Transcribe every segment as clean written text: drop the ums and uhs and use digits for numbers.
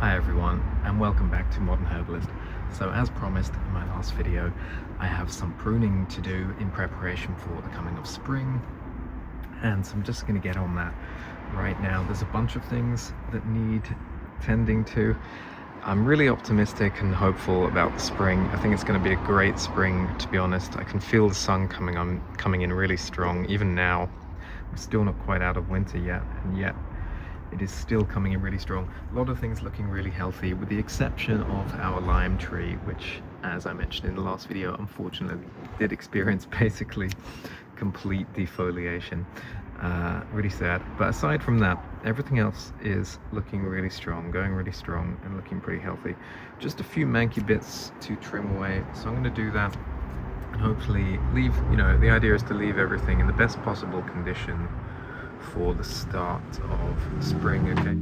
Hi everyone, and welcome back to Modern Herbalist. So as promised in my last video, I have some pruning to do in preparation for the coming of spring, and so I'm just going to get on that right now. There's a bunch of things that need tending to. I'm really optimistic and hopeful about the spring. I think it's going to be a great spring, to be honest. I can feel the sun coming in really strong. Even now, we're still not quite out of winter yet, and yet it is still coming in really strong. A lot of things looking really healthy, with the exception of our lime tree, which, as I mentioned in the last video, unfortunately did experience basically complete defoliation. Really sad. But aside from that, everything else is looking really strong, going really strong, and looking pretty healthy. Just a few manky bits to trim away, so I'm going to do that and hopefully leave, the idea is to leave everything in the best possible condition for the start of spring, okay?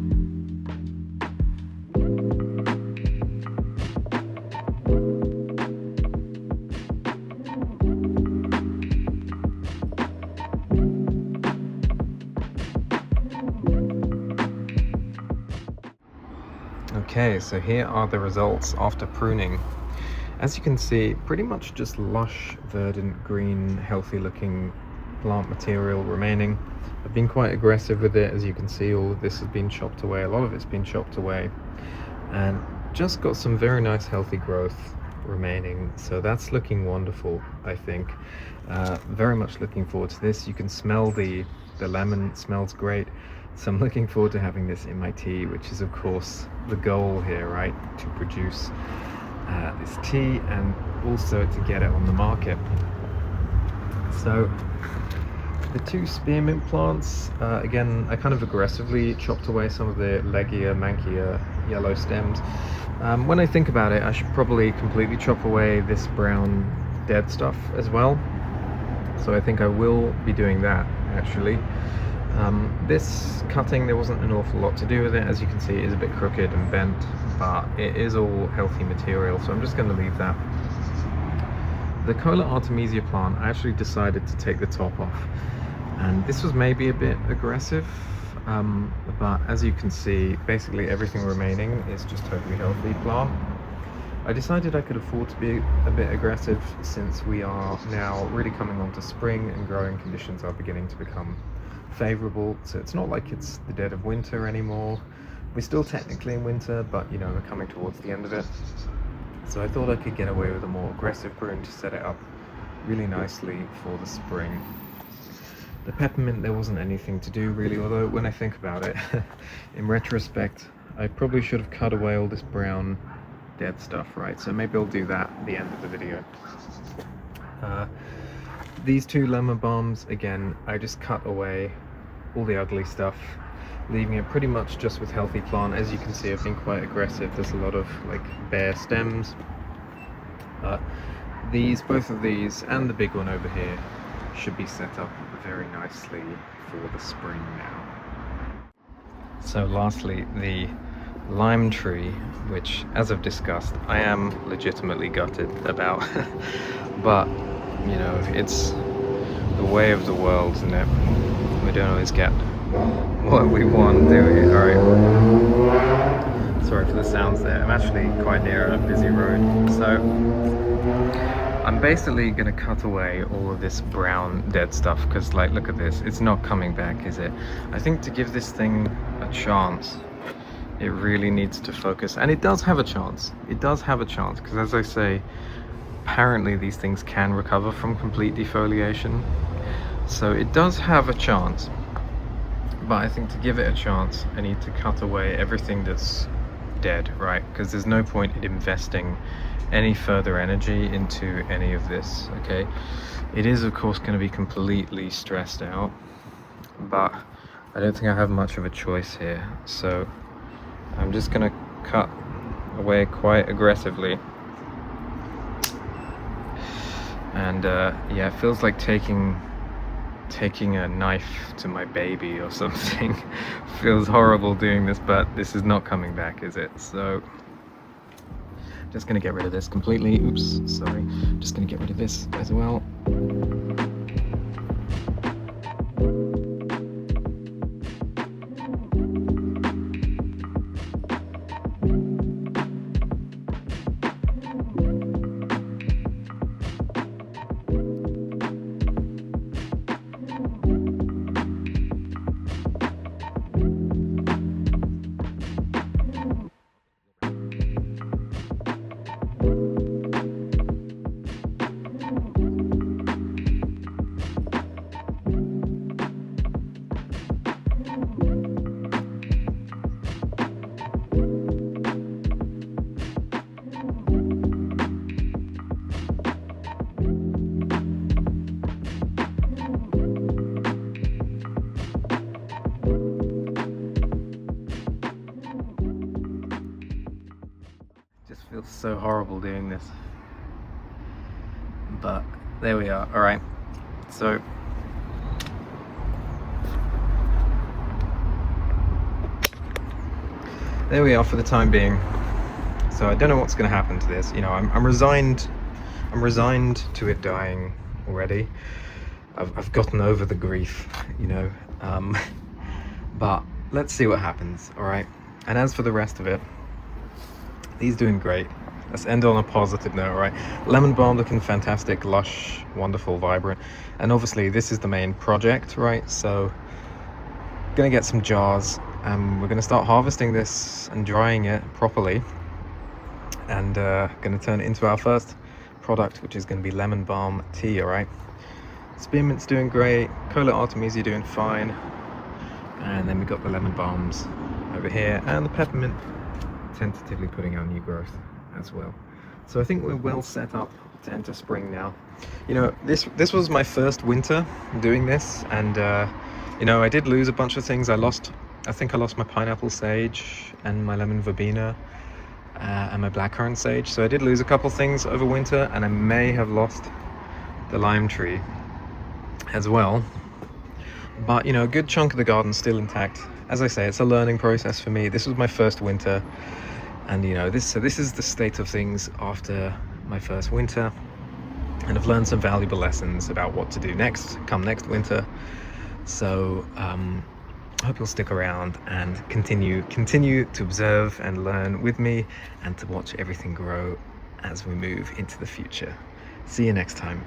Okay, so here are the results after pruning. As you can see, pretty much just lush, verdant, green, healthy looking plant material remaining. I've been quite aggressive with it. As you can see, all of this has been chopped away. A lot of it's been chopped away, and just got some very nice healthy growth remaining, so that's looking wonderful. I think very much looking forward to this. You can smell the lemon. It smells great, so I'm looking forward to having this in my tea, which is of course the goal here, right? To produce this tea and also to get it on the market. So the two spearmint plants, again, I kind of aggressively chopped away some of the leggier, mankier yellow stems. When I think about it, I should probably completely chop away this brown dead stuff as well. So I think I will be doing that, actually. This cutting, there wasn't an awful lot to do with it. As you can see, it is a bit crooked and bent, but it is all healthy material, so I'm just going to leave that. The Cola Artemisia plant, I actually decided to take the top off, and this was maybe a bit aggressive, but as you can see, basically everything remaining is just totally healthy plant. I decided I could afford to be a bit aggressive since we are now really coming on to spring and growing conditions are beginning to become favorable. So it's not like it's the dead of winter anymore. We're still technically in winter, but we're coming towards the end of it. So I thought I could get away with a more aggressive prune to set it up really nicely for the spring. The peppermint, there wasn't anything to do really, although when I think about it, in retrospect, I probably should have cut away all this brown dead stuff, right? So maybe I'll do that at the end of the video. These two lemon balms, again, I just cut away all the ugly stuff, leaving it pretty much just with healthy plant. As you can see, I've been quite aggressive. There's a lot of bare stems. Both of these and the big one over here should be set up very nicely for the spring now. So lastly, the lime tree, which, as I've discussed, I am legitimately gutted about, but it's the way of the world, isn't it? We don't always get what we want, do we? Alright. Sorry for the sounds there. I'm actually quite near a busy road. So I'm basically going to cut away all of this brown dead stuff because, look at this. It's not coming back, is it? I think to give this thing a chance, it really needs to focus. And it does have a chance. It does have a chance because, as I say, apparently these things can recover from complete defoliation. So it does have a chance. But I think to give it a chance, I need to cut away everything that's dead, right? Because there's no point in investing any further energy into any of this, okay? It is, of course, going to be completely stressed out, but I don't think I have much of a choice here. So I'm just going to cut away quite aggressively. And yeah, it feels like taking a knife to my baby or something. Feels horrible doing this, but this is not coming back, is it? So just gonna get rid of this completely. Oops, sorry. Just gonna get rid of this as well. Feels so horrible doing this, but there we are. All right, so there we are for the time being. So I don't know what's going to happen to this. You know, I'm resigned to it dying already. I've gotten over the grief, you know, but let's see what happens. All right, and as for the rest of it, he's doing great. Let's end on a positive note. All right, lemon balm looking fantastic, lush, wonderful, vibrant, and obviously this is the main project, right? So gonna get some jars, and we're gonna start harvesting this and drying it properly, and gonna turn it into our first product, which is gonna be lemon balm tea. All right, spearmint's doing great, Cola Artemisia doing fine, and then we got the lemon balms over here, and the peppermint tentatively putting out new growth as well. So I think we're well set up to enter spring now. You know, this was my first winter doing this, and you know, I did lose a bunch of things. I think I lost my pineapple sage and my lemon verbena and my blackcurrant sage. So I did lose a couple things over winter, and I may have lost the lime tree as well. But you know, a good chunk of the garden's still intact. As I say, it's a learning process for me. This was my first winter, and you know, this is the state of things after my first winter, and I've learned some valuable lessons about what to do next winter. So I hope you'll stick around and continue to observe and learn with me, and to watch everything grow as we move into the future. See you next time.